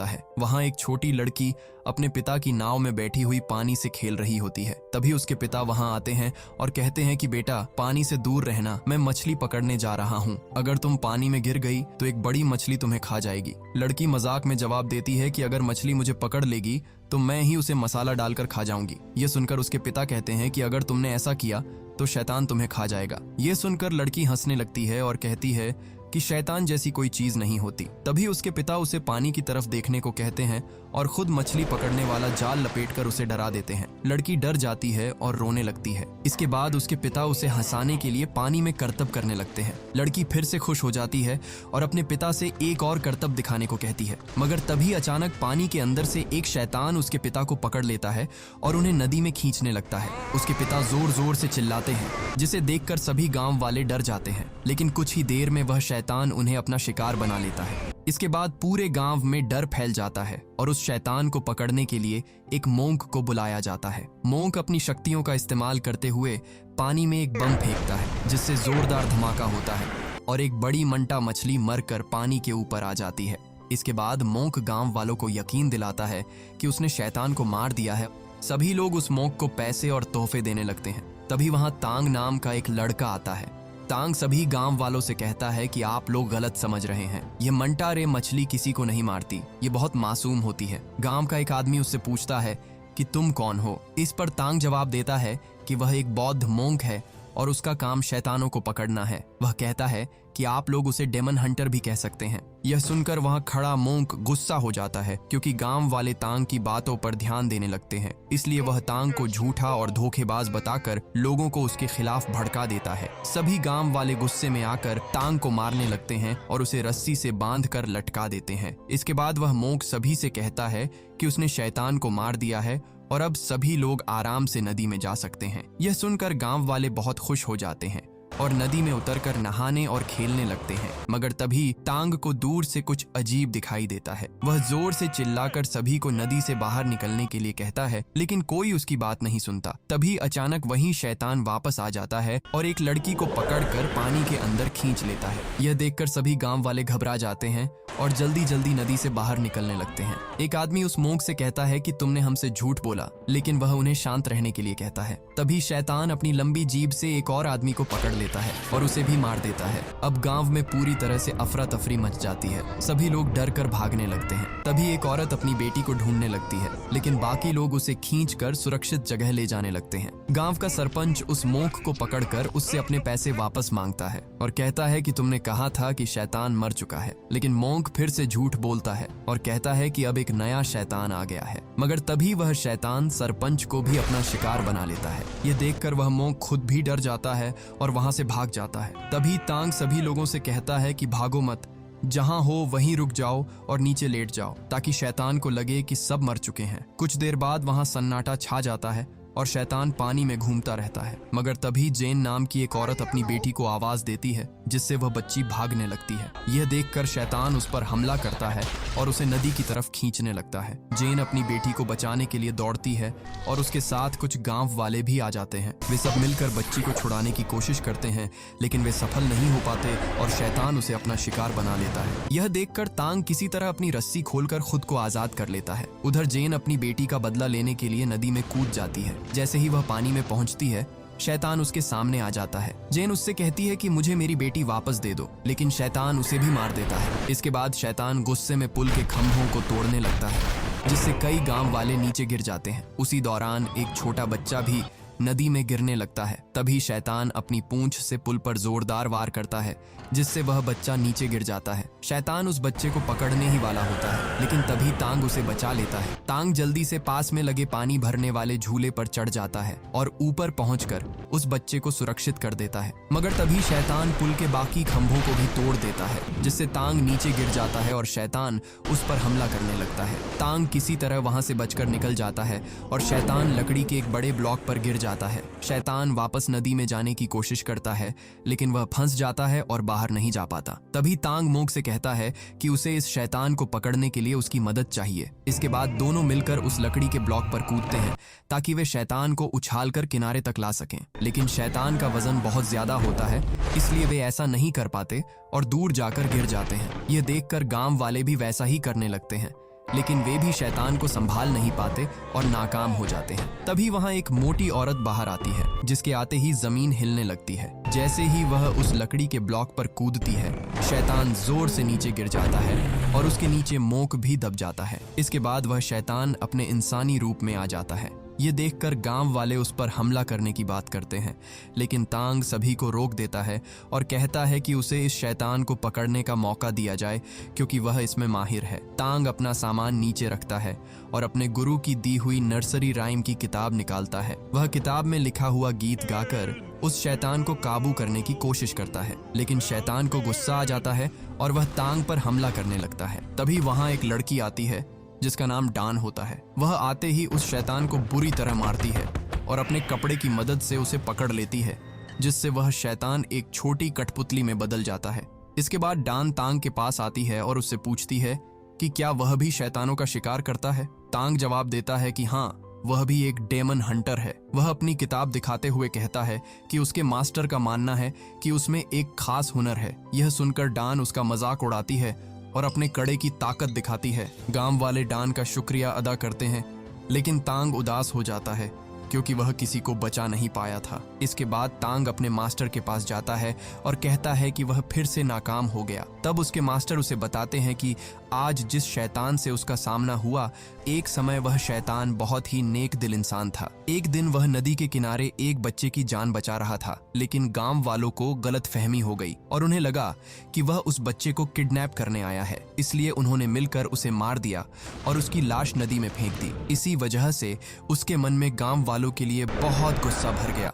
होता है। वहाँ एक छोटी लड़की अपने पिता की नाव में बैठी हुई पानी से खेल रही होती है। तभी उसके पिता वहाँ आते हैं और कहते हैं कि बेटा, पानी से दूर रहना, मैं मछली पकड़ने जा रहा हूँ। अगर तुम पानी में गिर गई तो एक बड़ी मछली तुम्हें खा जाएगी। लड़की मजाक में जवाब देती है कि अगर मछली मुझे पकड़ लेगी तो मैं ही उसे मसाला डालकर खा जाऊंगी। ये सुनकर उसके पिता कहते हैं कि अगर तुमने ऐसा किया तो शैतान तुम्हें खा जाएगा। ये सुनकर लड़की हंसने लगती है और कहती है कि शैतान जैसी कोई चीज नहीं होती। तभी उसके पिता उसे पानी की तरफ देखने को कहते हैं और खुद मछली पकड़ने वाला जाल लपेटकर उसे डरा देते हैं। लड़की डर जाती है और रोने लगती है। इसके बाद उसके पिता उसे हंसाने के लिए पानी में करतब करने लगते हैं। लड़की फिर से खुश हो जाती है और अपने पिता से एक और करतब दिखाने को कहती है, मगर तभी अचानक पानी के अंदर से एक शैतान उसके पिता को पकड़ लेता है और उन्हें नदी में खींचने लगता है। उसके पिता जोर जोर से चिल्लाते हैं, जिसे देखकर सभी गांव वाले डर जाते हैं, लेकिन कुछ ही देर में वह शैतान उन्हें अपना शिकार बना लेता है। इसके बाद पूरे गांव में डर फैल जाता है और उस शैतान को पकड़ने के लिए एक मोंक को बुलाया जाता है। मोंक अपनी शक्तियों का इस्तेमाल करते हुए पानी में एक बम फेंकता है, जिससे जोरदार धमाका होता है और एक बड़ी मंटा मछली मरकर पानी के ऊपर आ जाती है। इसके बाद मोंक गांव वालों को यकीन दिलाता है कि उसने शैतान को मार दिया है। सभी लोग उस मोंक को पैसे और तोहफे देने लगते हैं। तभी वहां तांग नाम का एक लड़का आता है। तांग सभी गांव वालों से कहता है कि आप लोग गलत समझ रहे हैं, ये मंटा रे मछली किसी को नहीं मारती, ये बहुत मासूम होती है। गांव का एक आदमी उससे पूछता है कि तुम कौन हो। इस पर तांग जवाब देता है कि वह एक बौद्ध मोंक है और उसका काम शैतानों को पकड़ना है। वह कहता है कि आप लोग उसे डेमन हंटर भी कह सकते हैं। यह सुनकर वहां खड़ा मोंक गुस्सा हो जाता है, क्योंकि गांव वाले तांग की बातों पर ध्यान देने लगते हैं। इसलिए वह तांग को झूठा और धोखेबाज बताकर लोगों को उसके खिलाफ भड़का देता है। सभी गांव वाले गुस्से में आकर तांग को मारने लगते हैं और उसे रस्सी से बांधकर लटका देते हैं। इसके बाद वह मोंक सभी से कहता है कि उसने शैतान को मार दिया है और अब सभी लोग आराम से नदी में जा सकते हैं। यह सुनकर गांव वाले बहुत खुश हो जाते हैं और नदी में उतरकर नहाने और खेलने लगते हैं। मगर तभी तांग को दूर से कुछ अजीब दिखाई देता है। वह जोर से चिल्लाकर सभी को नदी से बाहर निकलने के लिए कहता है, लेकिन कोई उसकी बात नहीं सुनता। तभी अचानक वही शैतान वापस आ जाता है और एक लड़की को पकड़कर पानी के अंदर खींच लेता है। यह देखकर सभी गांव वाले घबरा जाते हैं और जल्दी जल्दी नदी से बाहर निकलने लगते हैं। एक आदमी उस मोंक से कहता है कि तुमने हमसे झूठ बोला, लेकिन वह उन्हें शांत रहने के लिए कहता है। तभी शैतान अपनी लंबी जीभ से एक और आदमी को पकड़ लेता है और उसे भी मार देता है। अब गांव में पूरी तरह से अफरा तफरी मच जाती है। सभी लोग डर कर भागने लगते हैं। तभी एक औरत अपनी बेटी को ढूंढने लगती है, लेकिन बाकी लोग उसे खींचकर सुरक्षित जगह ले जाने लगते हैं। गांव का सरपंच उस मोंक को पकड़कर उससे अपने पैसे वापस मांगता है और कहता है कि तुमने कहा था कि शैतान मर चुका है, लेकिन मोंक फिर से झूठ बोलता है और कहता है कि अब एक नया शैतान आ गया है। मगर तभी वह शैतान सरपंच को भी अपना शिकार बना लेता है। ये देखकर वह मोंक खुद भी डर जाता है और वहां से भाग जाता है। तभी तांग सभी लोगों से कहता है कि भागो मत, जहां हो वहीं रुक जाओ और नीचे लेट जाओ, ताकि शैतान को लगे कि सब मर चुके हैं। कुछ देर बाद वहां सन्नाटा छा जाता है और शैतान पानी में घूमता रहता है। मगर तभी जेन नाम की एक औरत अपनी बेटी को आवाज देती है, जिससे वह बच्ची भागने लगती है। यह देखकर शैतान उस पर हमला करता है और उसे नदी की तरफ खींचने लगता है। जेन अपनी बेटी को बचाने के लिए दौड़ती है और उसके साथ कुछ गांव वाले भी आ जाते हैं। वे सब मिलकर बच्ची को छुड़ाने की कोशिश करते हैं, लेकिन वे सफल नहीं हो पाते और शैतान उसे अपना शिकार बना लेता है। यह देखकर तांग किसी तरह अपनी रस्सी खोलकर खुद को आजाद कर लेता है। उधर जेन अपनी बेटी का बदला लेने के लिए नदी में कूद जाती है। जैसे ही वह पानी में पहुंचती है, शैतान उसके सामने आ जाता है। जेन उससे कहती है कि मुझे मेरी बेटी वापस दे दो, लेकिन शैतान उसे भी मार देता है। इसके बाद शैतान गुस्से में पुल के खंभों को तोड़ने लगता है, जिससे कई गांव वाले नीचे गिर जाते हैं। उसी दौरान एक छोटा बच्चा भी नदी में गिरने लगता है। तभी शैतान अपनी पूंछ से पुल पर जोरदार वार करता है, जिससे वह बच्चा नीचे गिर जाता है। शैतान उस बच्चे को पकड़ने ही वाला होता है, लेकिन तभी तांग उसे बचा लेता है। तांग जल्दी से पास में लगे पानी भरने वाले झूले पर चढ़ जाता है और ऊपर पहुंचकर उस बच्चे को सुरक्षित कर देता है। मगर तभी शैतान पुल के बाकी खंभों को भी तोड़ देता है, जिससे तांग नीचे गिर जाता है और शैतान उस पर हमला करने लगता है। तांग किसी तरह वहां से बचकर निकल जाता है और शैतान लकड़ी के एक बड़े ब्लॉक पर गिर जाता है। शैतान वापस नदी में जाने की कोशिश करता है, लेकिन वह फंस जाता है और बाहर नहीं जा पाता। तभी तांग मोंक से कहता है कि उसे इस शैतान को पकड़ने के लिए उसकी मदद चाहिए। इसके बाद दोनों मिलकर उस लकड़ी के ब्लॉक पर कूदते हैं ताकि वे शैतान को उछालकर किनारे तक ला सकें, लेकिन शैतान का वजन बहुत ज्यादा होता है, इसलिए वे ऐसा नहीं कर पाते और दूर जाकर गिर जाते हैं। यह देखकर गांव वाले भी वैसा ही करने लगते हैं, लेकिन वे भी शैतान को संभाल नहीं पाते और नाकाम हो जाते हैं। तभी वहाँ एक मोटी औरत बाहर आती है, जिसके आते ही जमीन हिलने लगती है। जैसे ही वह उस लकड़ी के ब्लॉक पर कूदती है, शैतान जोर से नीचे गिर जाता है और उसके नीचे मोक भी दब जाता है। इसके बाद वह शैतान अपने इंसानी रूप में आ जाता है। ये देखकर गांव वाले उस पर हमला करने की बात करते हैं, लेकिन तांग सभी को रोक देता है और कहता है कि उसे इस शैतान को पकड़ने का मौका दिया जाए, क्योंकि वह इसमें माहिर है। तांग अपना सामान नीचे रखता है और अपने गुरु की दी हुई नर्सरी राइम की किताब निकालता है। वह किताब में लिखा हुआ गीत गाकर उस शैतान को काबू करने की कोशिश करता है, लेकिन शैतान को गुस्सा आ जाता है और वह तांग पर हमला करने लगता है। तभी वहां एक लड़की आती है जिसका नाम डान होता है। वह आते ही उस शैतान को बुरी तरह मारती है और अपने कपड़े की मदद से उसे पकड़ लेती है, जिससे वह शैतान एक छोटी कठपुतली में बदल जाता है। इसके बाद डान तांग के पास आती है और उससे पूछती है कि क्या वह भी शैतानों का शिकार करता है। तांग जवाब देता है कि हाँ, वह भी एक डेमन हंटर है। वह अपनी किताब दिखाते हुए कहता है कि उसके मास्टर का मानना है कि उसमें एक खास हुनर है। यह सुनकर डान उसका मजाक उड़ाती है और अपने कड़े की ताकत दिखाती है। गांव वाले डान का शुक्रिया अदा करते हैं, लेकिन तांग उदास हो जाता है क्योंकि वह किसी को बचा नहीं पाया था। इसके बाद तांग अपने मास्टर के पास जाता है और कहता है कि वह फिर से नाकाम हो गया। तब उसके मास्टर उसे बताते हैं कि आज जिस शैतान से उसका सामना हुआ, एक समय वह शैतान बहुत ही नेक दिल इंसान था। एक दिन वह नदी के किनारे एक बच्चे की जान बचा रहा था, लेकिन गांव वालों को गलत फहमी हो गई और उन्हें लगा कि वह उस बच्चे को किडनैप करने आया है। इसलिए उन्होंने मिलकर उसे मार दिया और उसकी लाश नदी में फेंक दी। इसी वजह से उसके मन में गांव वालों के लिए बहुत गुस्सा भर गया।